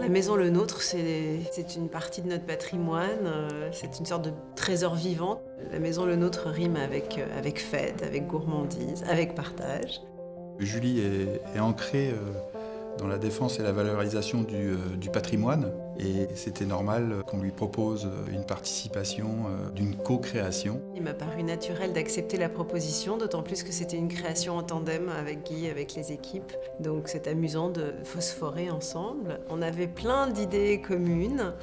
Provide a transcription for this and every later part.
La maison Le Nôtre, c'est une partie de notre patrimoine, c'est une sorte de trésor vivant. La maison Le Nôtre rime avec fête, avec gourmandise, avec partage. Julie est ancrée dans la défense et la valorisation du patrimoine et c'était normal qu'on lui propose une participation d'une co-création. Il m'a paru naturel d'accepter la proposition, d'autant plus que c'était une création en tandem avec Guy, avec les équipes. Donc c'est amusant de phosphorer ensemble. On avait plein d'idées communes.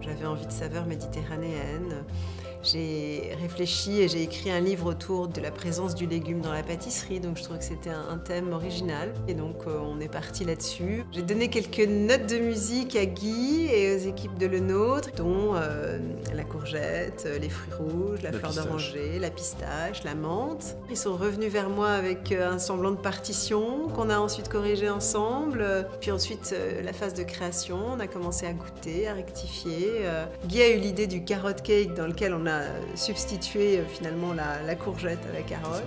J'avais envie de saveurs méditerranéennes. J'ai réfléchi et j'ai écrit un livre autour de la présence du légume dans la pâtisserie, donc je trouvais que c'était un thème original. Et donc on est parti là-dessus. J'ai donné quelques notes de musique à Guy et aux équipes de Le Nôtre, dont la courgette, les fruits rouges, la fleur d'oranger, la pistache, la menthe. Ils sont revenus vers moi avec un semblant de partition qu'on a ensuite corrigé ensemble. Puis ensuite, la phase de création, on a commencé à goûter, à rectifier. Guy a eu l'idée du carrot cake dans lequel on a substitué finalement la courgette à la carotte.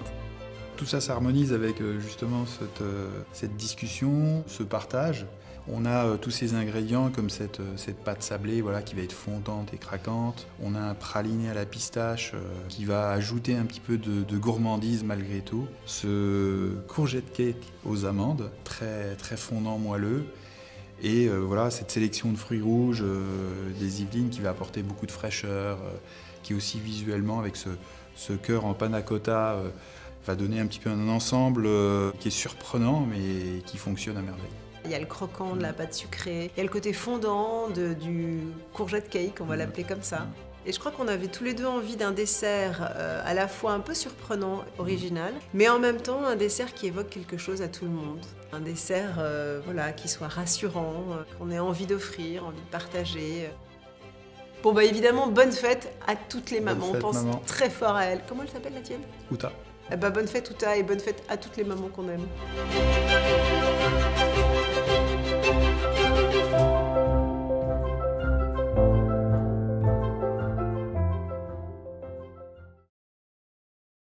Tout ça s'harmonise avec justement cette discussion, ce partage. On a tous ces ingrédients comme cette pâte sablée voilà, qui va être fondante et craquante. On a un praliné à la pistache qui va ajouter un petit peu de gourmandise malgré tout. Ce courgette cake aux amandes, très, très fondant, moelleux. Et voilà, cette sélection de fruits rouges des Yvelines qui va apporter beaucoup de fraîcheur, qui aussi visuellement avec ce cœur en panna cotta va donner un petit peu un ensemble qui est surprenant mais qui fonctionne à merveille. Il y a le croquant de la pâte sucrée, il y a le côté fondant du courgette cake, on va l'appeler comme ça. Et je crois qu'on avait tous les deux envie d'un dessert à la fois un peu surprenant, original, mais en même temps un dessert qui évoque quelque chose à tout le monde. Un dessert voilà, qui soit rassurant, qu'on ait envie d'offrir, envie de partager. Bon bah évidemment, bonne fête à toutes les mamans, on pense maman. Très fort à elles. Comment elle s'appelle la tienne? Outa. Bah bonne fête Outa et bonne fête à toutes les mamans qu'on aime.